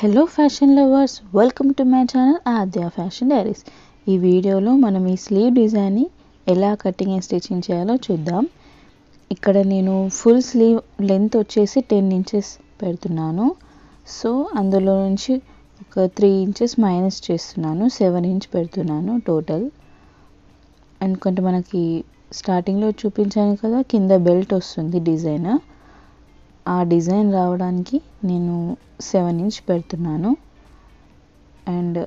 Hello fashion lovers, welcome to my channel Aadya fashion diaries. ఈ వీడియోలో మనం ఈ స్లీవ్ డిజైన్ని ఎలా కటింగ్ అండ్ స్టిచ్చింగ్ చేయాలో చూద్దాం. ఇక్కడ నేను ఫుల్ స్లీవ్ లెంత్ వచ్చేసి 10 ఇంచెస్ పెడుతున్నాను. సో అందులో నుంచి ఒక 3 ఇంచెస్ మైనస్ చేస్తున్నాను, 7 ఇంచ్ పెడుతున్నాను టోటల్. ఎందుకంటే మనకి స్టార్టింగ్లో చూపించాను కదా, కింద బెల్ట్ వస్తుంది డిజైన్. ఆ డిజైన్ రావడానికి నేను 7 ఇంచ్ పెడుతున్నాను. అండ్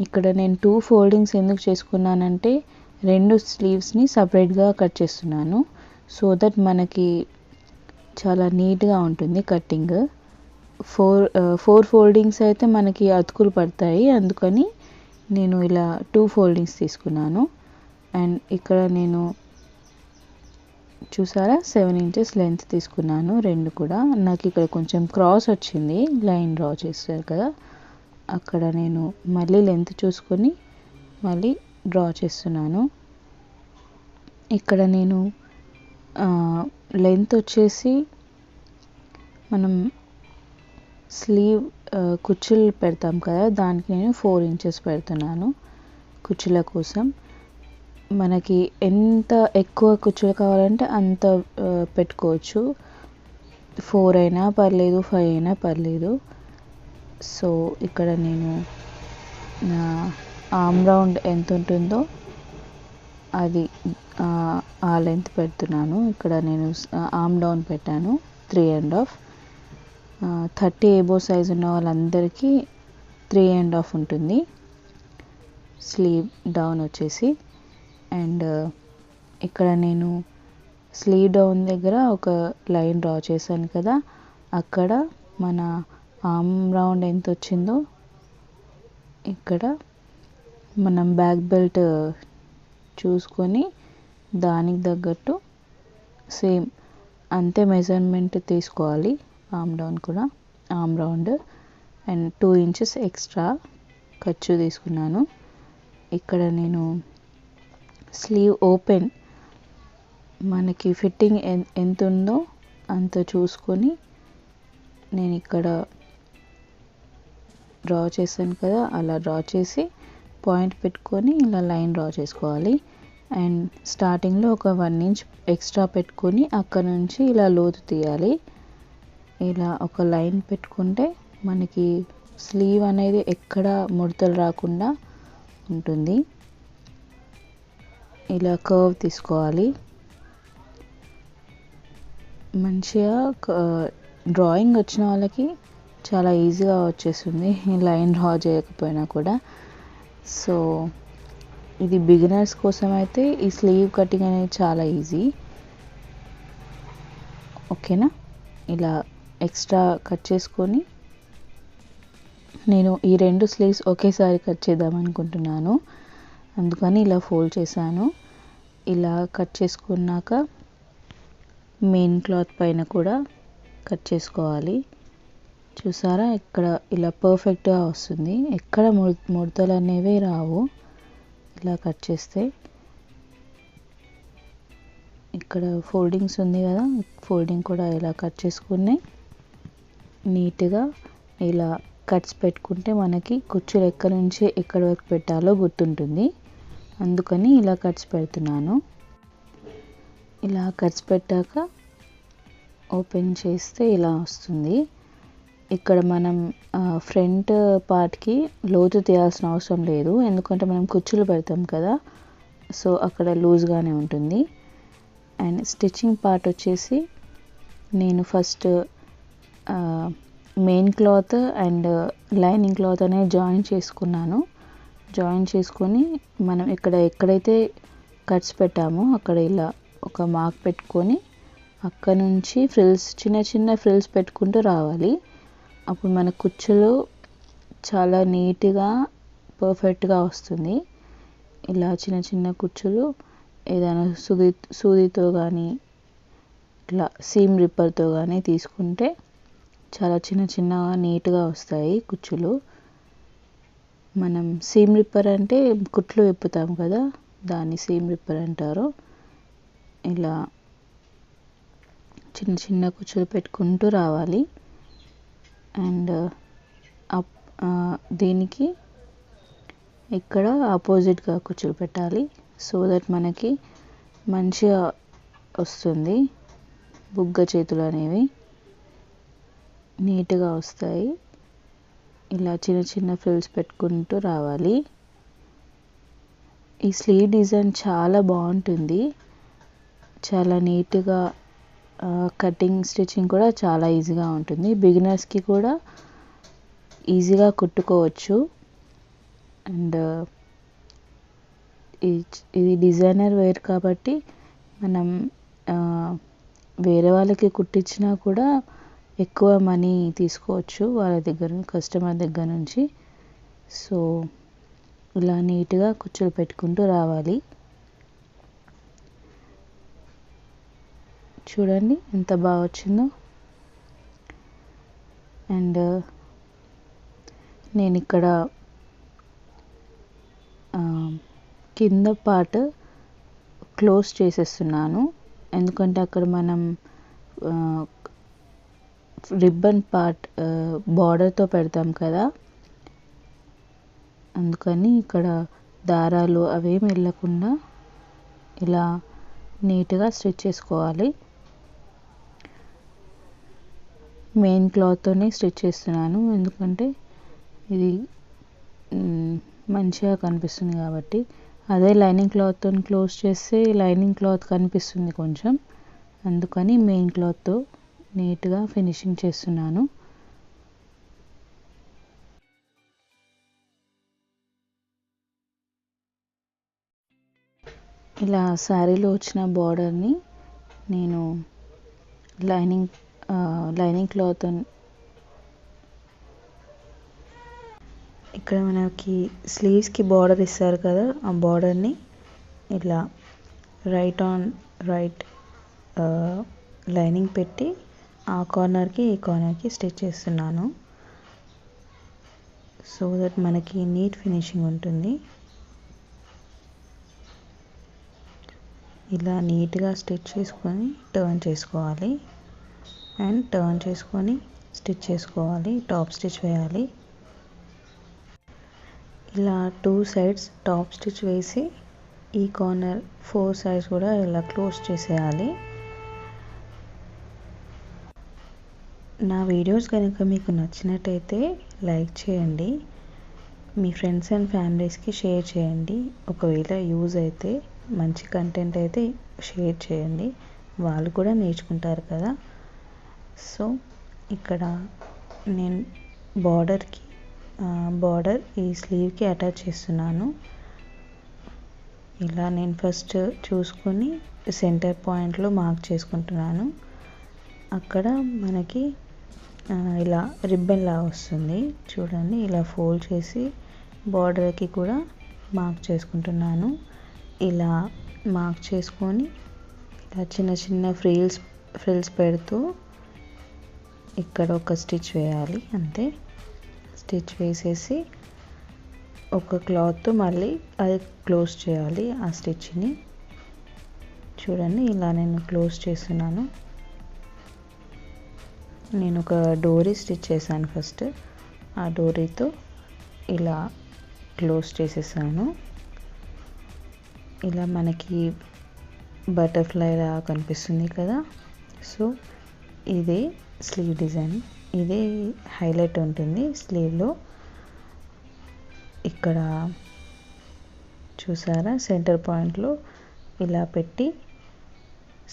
ఇక్కడ నేను 2 ఫోల్డింగ్స్ ఎందుకు చేసుకున్నానంటే, 2 స్లీవ్స్ని సపరేట్గా కట్ చేస్తున్నాను. సో దట్ మనకి చాలా నీట్గా ఉంటుంది కటింగ్. 4 ఫోల్డింగ్స్ అయితే మనకి అతుకులు పడతాయి, అందుకని నేను ఇలా 2 ఫోల్డింగ్స్ తీసుకున్నాను. అండ్ ఇక్కడ నేను చూసారా 7 ఇంచెస్ లెంత్ తీసుకున్నాను. రెండు కూడా నాకు ఇక్కడ కొంచెం క్రాస్ వచ్చింది, లైన్ డ్రా చేస్తారు కదా, అక్కడ నేను మళ్ళీ లెంత్ చూసుకొని మళ్ళీ డ్రా చేస్తున్నాను. ఇక్కడ నేను లెంత్ వచ్చేసి మనం స్లీవ్ కుచ్చులు పెడతాం కదా, దానికి నేను 4 ఇంచెస్ పెడుతున్నాను కుచ్చుల కోసం. మనకి ఎంత ఎక్కువ కుచ్చులు కావాలంటే అంత పెట్టుకోవచ్చు. 4 అయినా పర్లేదు, 5 అయినా పర్లేదు. సో ఇక్కడ నేను నా ఆర్మ్ రౌండ్ ఎంత ఉంటుందో అది ఆ లెంత్ పెడుతున్నాను. ఇక్కడ నేను ఆర్మ్ డౌన్ పెట్టాను 3.5. 30 ఎబో సైజ్ ఉన్న వాళ్ళందరికీ 3.5 ఉంటుంది స్లీవ్ డౌన్ వచ్చేసి. అండ్ ఇక్కడ నేను స్లీవ్ డౌన్ దగ్గర ఒక లైన్ డ్రా చేశాను కదా, అక్కడ మన ఆర్మ్ రౌండ్ ఎంత వచ్చిందో ఇక్కడ మనం బ్యాక్ బెల్ట్ చూసుకొని దానికి తగ్గట్టు సేమ్ అంతే మెజర్మెంట్ తీసుకోవాలి. ఆర్మ్ డౌన్ కూడా, arm round. And 2 inches extra ఖర్చు తీసుకున్నాను. ఇక్కడ నేను స్లీవ్ ఓపెన్ మనకి ఫిట్టింగ్ ఎంత ఉందో అంత చూసుకొని నేను ఇక్కడ డ్రా చేశాను కదా, అలా డ్రా చేసి పాయింట్ పెట్టుకొని ఇలా లైన్ డ్రా చేసుకోవాలి. అండ్ స్టార్టింగ్లో ఒక 1 ఇంచ్ ఎక్స్ట్రా పెట్టుకొని అక్కడ నుంచి ఇలా లోతు తీయాలి. ఇలా ఒక లైన్ పెట్టుకుంటే మనకి స్లీవ్ అనేది ఎక్కడ ముడతలు రాకుండా ఉంటుంది. ఇలా కర్వ్ తీసుకోవాలి. మంచిగా డ్రాయింగ్ వచ్చిన వాళ్ళకి చాలా ఈజీగా వచ్చేస్తుంది, లైన్ డ్రా చేయకపోయినా కూడా. సో ఇది బిగినర్స్ కోసం అయితే ఈ స్లీవ్ కటింగ్ అనేది చాలా ఈజీ. ఓకేనా, ఇలా ఎక్స్ట్రా కట్ చేసుకొని నేను ఈ 2 స్లీవ్స్ ఒకేసారి కట్ చేద్దాం అనుకుంటున్నాను, అందుకని ఇలా ఫోల్డ్ చేశాను. ఇలా కట్ చేసుకున్నాక మెయిన్ క్లాత్ పైన కూడా కట్ చేసుకోవాలి. చూసారా, ఇక్కడ ఇలా పర్ఫెక్ట్గా వస్తుంది, ఎక్కడ ముడతలు అనేవి రావు ఇలా కట్ చేస్తే. ఇక్కడ ఫోల్డింగ్స్ ఉంది కదా, ఫోల్డింగ్ కూడా ఇలా కట్ చేసుకుని నీట్గా ఇలా కట్స్ పెట్టుకుంటే మనకి కుచ్చులు ఎక్కడి నుంచి ఎక్కడి వరకు పెట్టాలో గుర్తుంటుంది, అందుకని ఇలా కట్స్ పెడుతున్నాను. ఇలా కట్స్ పెట్టాక ఓపెన్ చేస్తే ఇలా వస్తుంది. ఇక్కడ మనం ఫ్రంట్ పార్ట్కి లోతు తీయాల్సిన అవసరం లేదు, ఎందుకంటే మనం కుచ్చులు పెడతాం కదా, సో అక్కడ లూజ్గానే ఉంటుంది. అండ్ స్టిచ్చింగ్ పార్ట్ వచ్చేసి నేను first main cloth and lining cloth అనేది జాయిన్ చేసుకున్నాను. జాయిన్ చేసుకొని మనం ఎక్కడైతే కట్స్ పెట్టామో అక్కడ ఇలా ఒక మార్క్ పెట్టుకొని అక్కడ నుంచి ఫ్రిల్స్, చిన్న చిన్న ఫ్రిల్స్ పెట్టుకుంటూ రావాలి. అప్పుడు మన కుచ్చులు చాలా నీట్గా పర్ఫెక్ట్గా వస్తుంది. ఇలా చిన్న చిన్న కుచ్చులు ఏదైనా సూదితో కానీ ఇట్లా సీమ్ రిప్పర్తో కానీ తీసుకుంటే చాలా చిన్న చిన్నగా నీట్గా వస్తాయి కుచ్చులు. మనం సీమ్ రిప్పర్ అంటే కుట్లు విప్పుతాం కదా, దాన్ని సీమ్ రిప్పర్ అంటారు. ఇలా చిన్న చిన్న కుచ్చులు పెట్టుకుంటూ రావాలి. అండ్ ఆ దీనికి ఇక్కడ ఆపోజిట్గా కుచ్చులు పెట్టాలి. సో దట్ మనకి మంచిగా వస్తుంది. బుగ్గ చేతులు అనేవి నీట్గా వస్తాయి. ఇలా చిన్న చిన్న ఫ్రిల్స్ పెట్టుకుంటూ రావాలి. ఈ స్లీవ్ డిజైన్ చాలా బాగుంటుంది. చాలా నీట్గా కటింగ్ స్టిచ్చింగ్ కూడా చాలా ఈజీగా ఉంటుంది. బిగినర్స్కి కూడా ఈజీగా కుట్టుకోవచ్చు. అండ్ ఇది డిజైనర్ వేర్ కాబట్టి మనం వేరే వాళ్ళకి కుట్టించినా కూడా ఎక్కువ మనీ తీసుకోవచ్చు వాళ్ళ దగ్గర, కస్టమర్ దగ్గర నుంచి. సో ఇలా నీట్గా కుచ్చులు పెట్టుకుంటూ రావాలి. చూడండి ఎంత బాగా వచ్చిందో. అండ్ నేను ఇక్కడ కింద పార్ట్ క్లోజ్ చేసేస్తున్నాను. ఎందుకంటే అక్కడ మనం రిబ్బన్ పార్ట్ బార్డర్తో పెడతాం కదా, అందుకని ఇక్కడ దారాలు అవేమి వెళ్ళకుండా ఇలా నీట్గా స్టిచ్ చేసుకోవాలి. మెయిన్ క్లాత్తోనే స్టిచ్ చేస్తున్నాను, ఎందుకంటే ఇది మంచిగా కనిపిస్తుంది కాబట్టి. అదే లైనింగ్ క్లాత్తో క్లోజ్ చేస్తే లైనింగ్ క్లాత్ కనిపిస్తుంది కొంచెం, అందుకని మెయిన్ క్లాత్తో నీట్గా ఫినిషింగ్ చేస్తున్నాను. ఇలా శారీలో వచ్చిన బార్డర్ని నేను లైనింగ్ క్లాత్ ఇక్కడ మనకి స్లీవ్స్కి బార్డర్ ఇస్తారు కదా, ఆ బార్డర్ని ఇలా రైట్ లైనింగ్ పెట్టి ఆ కార్నర్కి ఈ కార్నర్కి స్టిచ్ చేస్తున్నాను. సో దట్ మనకి నీట్ ఫినిషింగ్ ఉంటుంది. ఇలా నీట్గా స్టిచ్ చేసుకొని టర్న్ చేసుకోవాలి. అండ్ టర్న్ చేసుకొని స్టిచ్ చేసుకోవాలి. టాప్ స్టిచ్ వేయాలి. ఇలా 2 sides టాప్ స్టిచ్ వేసి ఈ కార్నర్ 4 sides కూడా ఇలా క్లోజ్ చేసేయాలి. నా వీడియోస్ కనుక మీకు నచ్చినట్టయితే లైక్ చేయండి, మీ ఫ్రెండ్స్ అండ్ ఫ్యామిలీస్కి షేర్ చేయండి. ఒకవేళ యూజ్ అయితే మంచి కంటెంట్ అయితే షేర్ చేయండి, వాళ్ళు కూడా నేర్చుకుంటారు కదా. సో ఇక్కడ నేను బార్డర్ ఈ స్లీవ్కి అటాచ్ చేస్తున్నాను. ఇలా నేను ఫస్ట్ చూసుకొని సెంటర్ పాయింట్లో మార్క్ చేసుకుంటున్నాను. అక్కడ మనకి ఇలా రిబ్బన్ లా వస్తుంది చూడండి. ఇలా ఫోల్డ్ చేసి బార్డర్కి కూడా మార్క్ చేసుకుంటున్నాను. ఇలా మార్క్ చేసుకొని ఇలా చిన్న చిన్న ఫ్రిల్స్ పెడుతూ ఇక్కడ ఒక స్టిచ్ వేయాలి అంతే. స్టిచ్ వేసేసి ఒక క్లాత్ మళ్ళీ అది క్లోజ్ చేయాలి ఆ స్టిచ్ని. చూడండి ఇలా నేను క్లోజ్ చేస్తున్నాను. నేను ఒక డోరీ స్టిచ్ చేశాను ఫస్ట్, ఆ డోరీతో ఇలా క్లోజ్ చేసేసాను. ఇలా మనకి బటర్ఫ్లై లా కనిపిస్తుంది కదా. సో ఇదే స్లీవ్ డిజైన్, ఇదే హైలైట్ ఉంటుంది స్లీవ్లో. ఇక్కడ చూసారా సెంటర్ పాయింట్లో ఇలా పెట్టి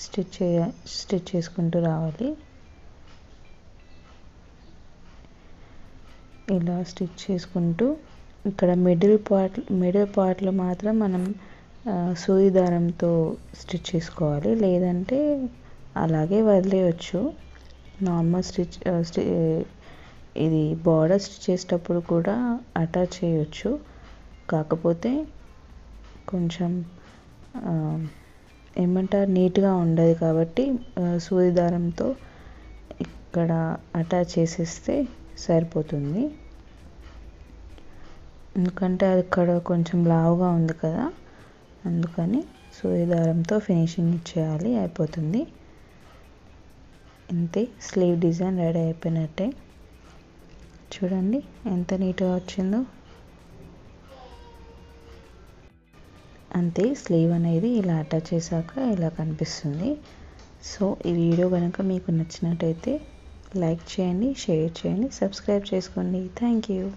స్టిచ్ చేసుకుంటూ రావాలి. ఇలా స్టిచ్ చేసుకుంటూ ఇక్కడ మిడిల్ పార్ట్లో మాత్రం మనం సూది దారంతో స్టిచ్ చేసుకోవాలి, లేదంటే అలాగే వదిలేయచ్చు. నార్మల్ ఇది బార్డర్ స్టిచ్ చేసేటప్పుడు కూడా అటాచ్ చేయొచ్చు, కాకపోతే కొంచెం ఏమంటారు నీట్గా ఉండదు కాబట్టి సూది దారంతో ఇక్కడ అటాచ్ చేసేస్తే సరిపోతుంది. ఎందుకంటే అది ఇక్కడ కొంచెం లావుగా ఉంది కదా, అందుకని సూది దారంతో ఫినిషింగ్ ఇచ్చేయాలి, అయిపోతుంది. ఇంతే, స్లీవ్ డిజైన్ రెడీ అయిపోయినట్టే. చూడండి ఎంత నీట్గా వచ్చిందో. అంతే, స్లీవ్ అనేది ఇలా అటాచ్ చేశాక ఇలా కనిపిస్తుంది. సో ఈ వీడియో కనుక మీకు నచ్చినట్టయితే లైక్ చేయండి, షేర్ చేయండి, సబ్స్క్రైబ్ చేసుకోండి. Thank you.